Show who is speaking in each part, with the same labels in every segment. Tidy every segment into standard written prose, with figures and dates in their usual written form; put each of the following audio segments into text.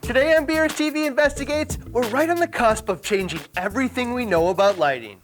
Speaker 1: Today on BRStv Investigates, we're right on the cusp of changing everything we know about lighting.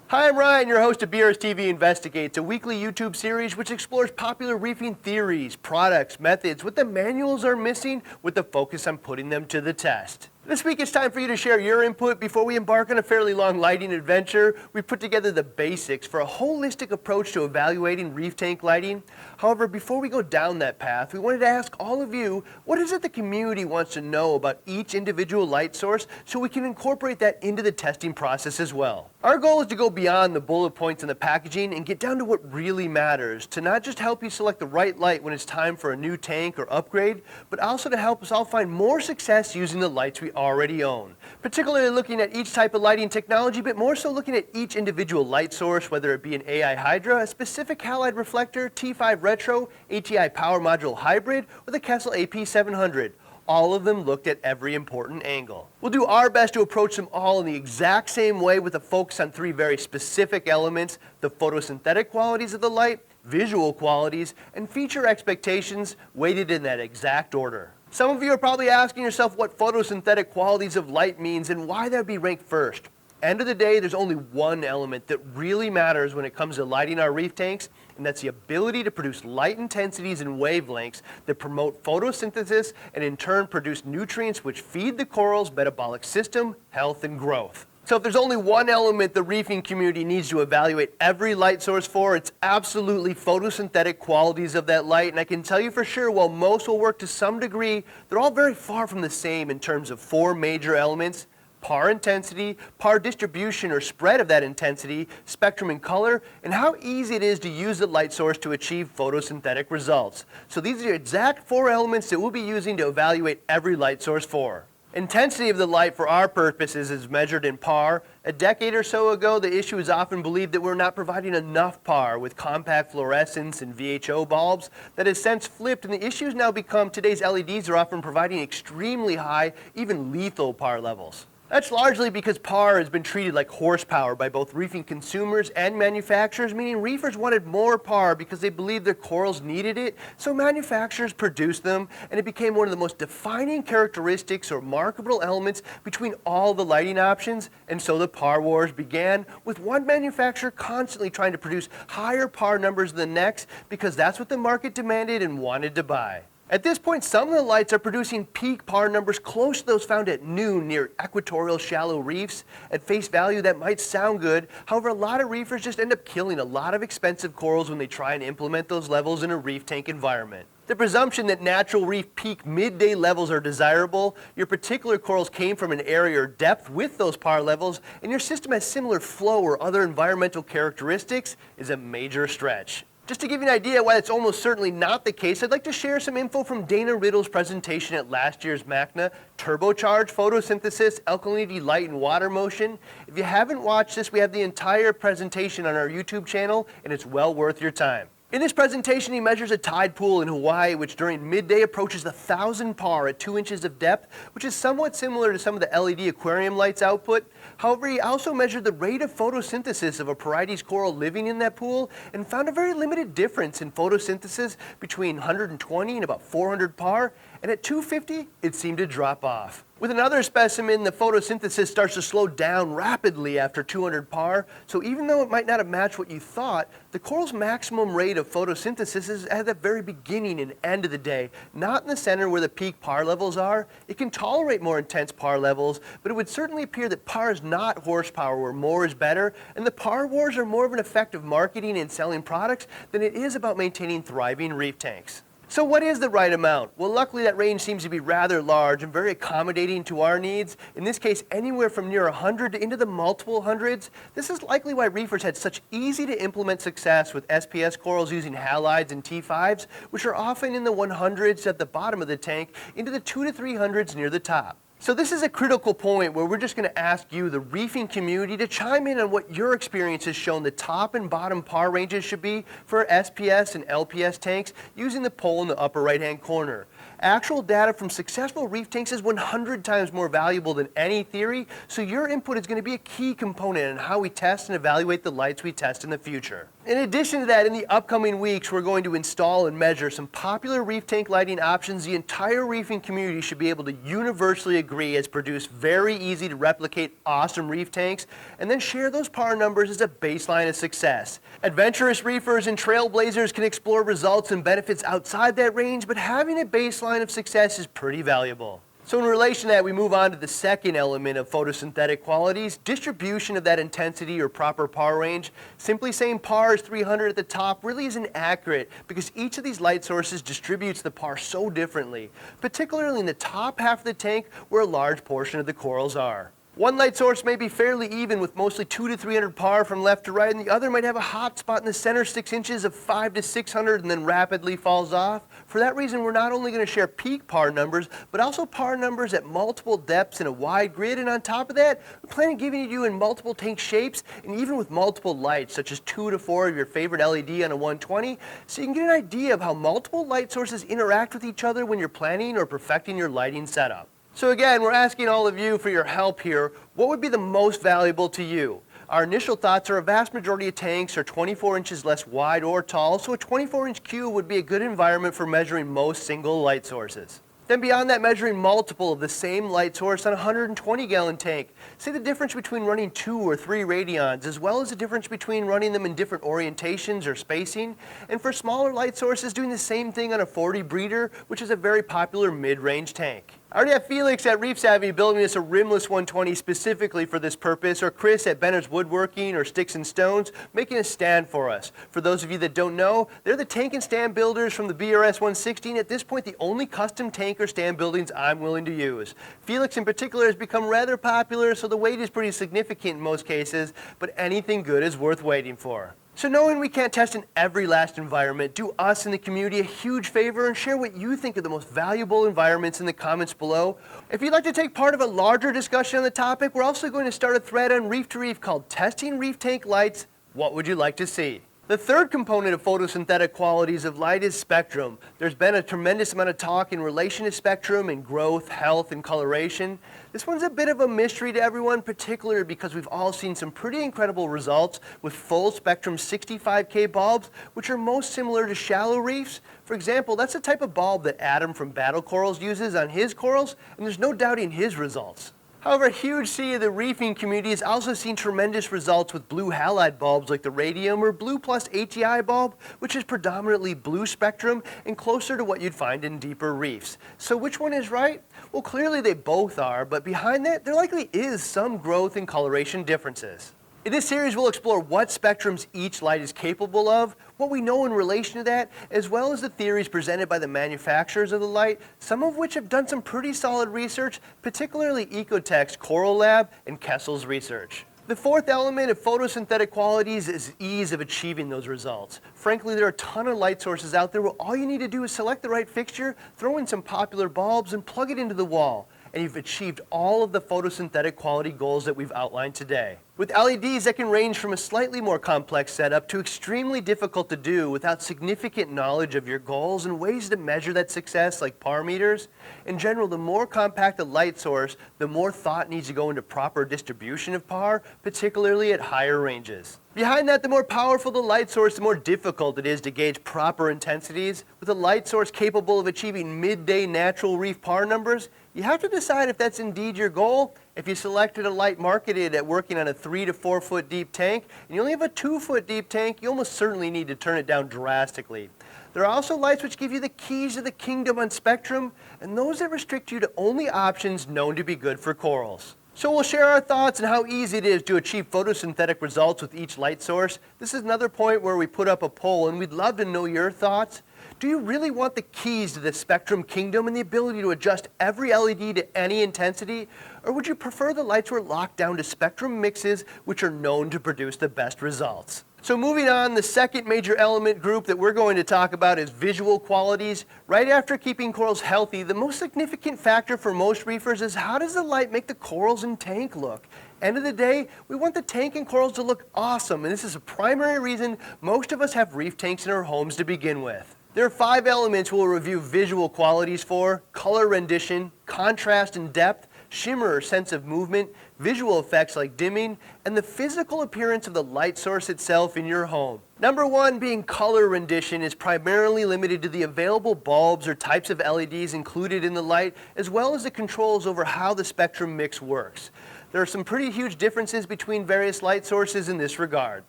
Speaker 1: Hi, I'm Ryan, your host of BRStv Investigates, a weekly YouTube series which explores popular reefing theories, products, methods, what the manuals are missing, with the focus on putting them to the test. This week it's time for you to share your input before we embark on a fairly long lighting adventure. We put together the basics for a holistic approach to evaluating reef tank lighting. However, before we go down that path, we wanted to ask all of you, what is it the community wants to know about each individual light source so we can incorporate that into the testing process as well. Our goal is to go beyond the bullet points in the packaging and get down to what really matters, to not just help you select the right light when it's time for a new tank or upgrade, but also to help us all find more success using the lights we already own. Particularly looking at each type of lighting technology, but more so looking at each individual light source, whether it be an AI Hydra, a specific halide reflector, T5 Retro, ATI Power Module Hybrid, or the Kessel AP700. All of them looked at every important angle. We'll do our best to approach them all in the exact same way, with a focus on three very specific elements: the photosynthetic qualities of the light, visual qualities, and feature expectations, weighted in that exact order. Some of you are probably asking yourself what photosynthetic qualities of light means and why that would be ranked first. End of the day, there's only one element that really matters when it comes to lighting our reef tanks, and that's the ability to produce light intensities and wavelengths that promote photosynthesis and in turn produce nutrients which feed the coral's metabolic system, health, and growth. So if there's only one element the reefing community needs to evaluate every light source for, it's absolutely photosynthetic qualities of that light. And I can tell you for sure, while most will work to some degree, they're all very far from the same in terms of four major elements: par intensity, par distribution or spread of that intensity, spectrum and color, and how easy it is to use the light source to achieve photosynthetic results. So these are the exact four elements that we'll be using to evaluate every light source for. Intensity of the light for our purposes is measured in par. A decade or so ago, the issue is often believed that we're not providing enough par with compact fluorescence and VHO bulbs. That has since flipped, and the issue has now become today's LEDs are often providing extremely high, even lethal par levels. That's largely because par has been treated like horsepower by both reefing consumers and manufacturers, meaning reefers wanted more par because they believed their corals needed it, so manufacturers produced them, and it became one of the most defining characteristics or marketable elements between all the lighting options. And so the par wars began, with one manufacturer constantly trying to produce higher par numbers than the next because that's what the market demanded and wanted to buy. At this point, some of the lights are producing peak par numbers close to those found at noon near equatorial shallow reefs. At face value, that might sound good. However, a lot of reefers just end up killing a lot of expensive corals when they try and implement those levels in a reef tank environment. The presumption that natural reef peak midday levels are desirable, your particular corals came from an area or depth with those par levels, and your system has similar flow or other environmental characteristics, is a major stretch. Just to give you an idea why that's almost certainly not the case, I'd like to share some info from Dana Riddle's presentation at last year's MACNA, Turbocharged Photosynthesis, Alkalinity, Light, and Water Motion. If you haven't watched this, we have the entire presentation on our YouTube channel, and it's well worth your time. In this presentation, he measures a tide pool in Hawaii, which during midday approaches 1,000 par at 2 inches of depth, which is somewhat similar to some of the LED aquarium lights output. However, he also measured the rate of photosynthesis of a Porites coral living in that pool and found a very limited difference in photosynthesis between 120 and about 400 par, and at 250, it seemed to drop off. With another specimen, the photosynthesis starts to slow down rapidly after 200 par, so even though it might not have matched what you thought, the coral's maximum rate of photosynthesis is at the very beginning and end of the day, not in the center where the peak par levels are. It can tolerate more intense par levels, but it would certainly appear that par is not horsepower where more is better, and the par wars are more of an effect of marketing and selling products than it is about maintaining thriving reef tanks. So what is the right amount? Well, luckily that range seems to be rather large and very accommodating to our needs. In this case, anywhere from near 100 to into the multiple hundreds. This is likely why reefers had such easy to implement success with SPS corals using halides and T5s, which are often in the 100s at the bottom of the tank, into the 200 to 300s near the top. So this is a critical point where we're just going to ask you, the reefing community, to chime in on what your experience has shown the top and bottom par ranges should be for SPS and LPS tanks using the poll in the upper right hand corner. Actual data from successful reef tanks is 100 times more valuable than any theory, so your input is going to be a key component in how we test and evaluate the lights we test in the future. In addition to that, in the upcoming weeks, we're going to install and measure some popular reef tank lighting options the entire reefing community should be able to universally agree has produced very easy to replicate awesome reef tanks, and then share those par numbers as a baseline of success. Adventurous reefers and trailblazers can explore results and benefits outside that range, but having a baseline of success is pretty valuable. So in relation to that, we move on to the second element of photosynthetic qualities, distribution of that intensity or proper par range. Simply saying par is 300 at the top really isn't accurate because each of these light sources distributes the par so differently, particularly in the top half of the tank where a large portion of the corals are. One light source may be fairly even with mostly 200 to 300 par from left to right, and the other might have a hot spot in the center 6 inches of 500 to 600 and then rapidly falls off. For that reason, we're not only going to share peak par numbers, but also par numbers at multiple depths in a wide grid, and on top of that, we plan on giving you in multiple tank shapes and even with multiple lights, such as 2 to 4 of your favorite LED on a 120, so you can get an idea of how multiple light sources interact with each other when you're planning or perfecting your lighting setup. So again, we're asking all of you for your help here. What would be the most valuable to you? Our initial thoughts are a vast majority of tanks are 24 inches less wide or tall, so a 24-inch cube would be a good environment for measuring most single light sources. Then beyond that, measuring multiple of the same light source on a 120-gallon tank. Say the difference between running 2 or 3 radions, as well as the difference between running them in different orientations or spacing. And for smaller light sources, doing the same thing on a 40 breeder, which is a very popular mid-range tank. I already have Felix at ReefSavvy building us a rimless 120 specifically for this purpose, or Chris at Benner's Woodworking or Sticks and Stones making a stand for us. For those of you that don't know, they're the tank and stand builders from the BRS 116. At this point, the only custom tank or stand buildings I'm willing to use. Felix in particular has become rather popular, so the weight is pretty significant in most cases, but anything good is worth waiting for. So knowing we can't test in every last environment, do us in the community a huge favor and share what you think are the most valuable environments in the comments below. If you'd like to take part of a larger discussion on the topic, we're also going to start a thread on Reef to Reef called Testing Reef Tank Lights. What would you like to see? The third component of photosynthetic qualities of light is spectrum. There's been a tremendous amount of talk in relation to spectrum and growth, health, and coloration. This one's a bit of a mystery to everyone, particularly because we've all seen some pretty incredible results with full spectrum 65K bulbs, which are most similar to shallow reefs. For example, that's the type of bulb that Adam from Battle Corals uses on his corals, and there's no doubting his results. However, a huge sea of the reefing community has also seen tremendous results with blue halide bulbs like the radium or blue plus ATI bulb, which is predominantly blue spectrum and closer to what you'd find in deeper reefs. So which one is right? Well, clearly they both are, but behind that, there likely is some growth and coloration differences. In this series, we'll explore what spectrums each light is capable of, what we know in relation to that, as well as the theories presented by the manufacturers of the light, some of which have done some pretty solid research, particularly Ecotech's Coral Lab and Kessel's research. The fourth element of photosynthetic qualities is ease of achieving those results. Frankly, there are a ton of light sources out there where all you need to do is select the right fixture, throw in some popular bulbs, and plug it into the wall, and you've achieved all of the photosynthetic quality goals that we've outlined today. With LEDs that can range from a slightly more complex setup to extremely difficult to do without significant knowledge of your goals and ways to measure that success like par meters. In general, the more compact the light source, the more thought needs to go into proper distribution of par, particularly at higher ranges. Behind that, the more powerful the light source, the more difficult it is to gauge proper intensities. With a light source capable of achieving midday natural reef par numbers, you have to decide if that's indeed your goal. If you selected a light marketed at working on a 3 to 4 foot deep tank, and you only have a 2 foot deep tank, you almost certainly need to turn it down drastically. There are also lights which give you the keys to the kingdom on spectrum, and those that restrict you to only options known to be good for corals. So we'll share our thoughts on how easy it is to achieve photosynthetic results with each light source. This is another point where we put up a poll, and we'd love to know your thoughts. Do you really want the keys to the spectrum kingdom and the ability to adjust every LED to any intensity? Or would you prefer the lights were locked down to spectrum mixes which are known to produce the best results? So moving on, the second major element group that we're going to talk about is visual qualities. Right after keeping corals healthy, the most significant factor for most reefers is how does the light make the corals and tank look? End of the day, we want the tank and corals to look awesome, and this is a primary reason most of us have reef tanks in our homes to begin with. There are 5 elements we'll review visual qualities for: color rendition, contrast and depth, shimmer or sense of movement, visual effects like dimming, and the physical appearance of the light source itself in your home. Number 1 being color rendition is primarily limited to the available bulbs or types of LEDs included in the light, as well as the controls over how the spectrum mix works. There are some pretty huge differences between various light sources in this regard.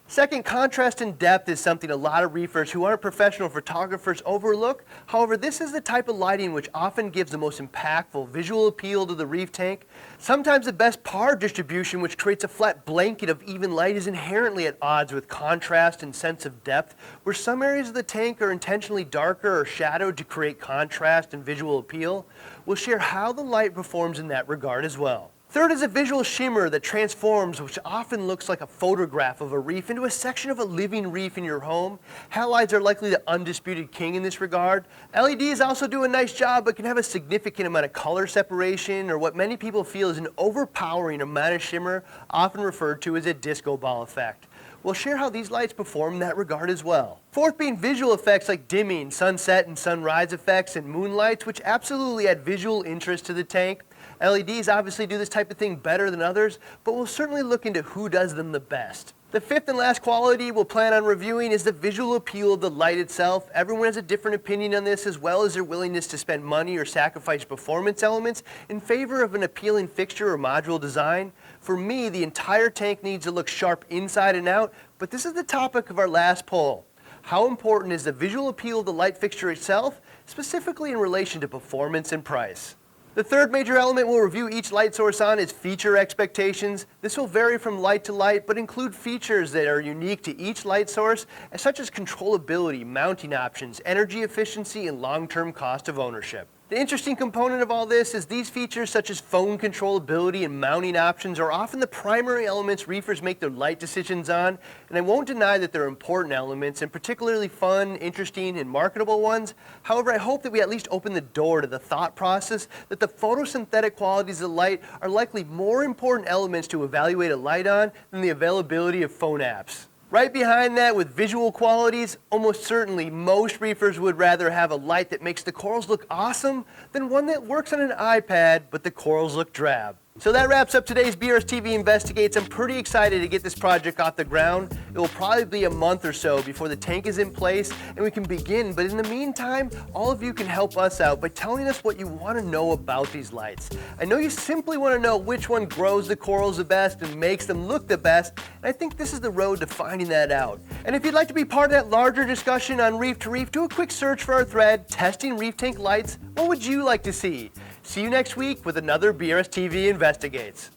Speaker 1: Second, contrast and depth is something a lot of reefers who aren't professional photographers overlook. However, this is the type of lighting which often gives the most impactful visual appeal to the reef tank. Sometimes the best par distribution, which creates a flat blanket of even light, is inherently at odds with contrast and sense of depth, where some areas of the tank are intentionally darker or shadowed to create contrast and visual appeal. We'll share how the light performs in that regard as well. Third is a visual shimmer that transforms, which often looks like a photograph of a reef, into a section of a living reef in your home. Halides are likely the undisputed king in this regard. LEDs also do a nice job, but can have a significant amount of color separation, or what many people feel is an overpowering amount of shimmer, often referred to as a disco ball effect. We'll share how these lights perform in that regard as well. Fourth being visual effects like dimming, sunset and sunrise effects, and moonlights, which absolutely add visual interest to the tank. LEDs obviously do this type of thing better than others, but we'll certainly look into who does them the best. The fifth and last quality we'll plan on reviewing is the visual appeal of the light itself. Everyone has a different opinion on this, as well as their willingness to spend money or sacrifice performance elements in favor of an appealing fixture or module design. For me, the entire tank needs to look sharp inside and out, but this is the topic of our last poll. How important is the visual appeal of the light fixture itself, specifically in relation to performance and price? The third major element we'll review each light source on is feature expectations. This will vary from light to light, but include features that are unique to each light source, such as controllability, mounting options, energy efficiency, and long-term cost of ownership. The interesting component of all this is these features, such as phone controllability and mounting options, are often the primary elements reefers make their light decisions on, and I won't deny that they're important elements, and particularly fun, interesting, and marketable ones. However, I hope that we at least open the door to the thought process that the photosynthetic qualities of light are likely more important elements to evaluate a light on than the availability of phone apps. Right behind that, with visual qualities, almost certainly most reefers would rather have a light that makes the corals look awesome than one that works on an iPad but the corals look drab. So that wraps up today's BRStv Investigates. I'm pretty excited to get this project off the ground. It will probably be a month or so before the tank is in place and we can begin, but in the meantime, all of you can help us out by telling us what you want to know about these lights. I know you simply want to know which one grows the corals the best and makes them look the best, and I think this is the road to finding that out. And if you'd like to be part of that larger discussion on Reef to Reef, do a quick search for our thread, Testing Reef Tank Lights. What would you like to see? See you next week with another BRStv Investigates.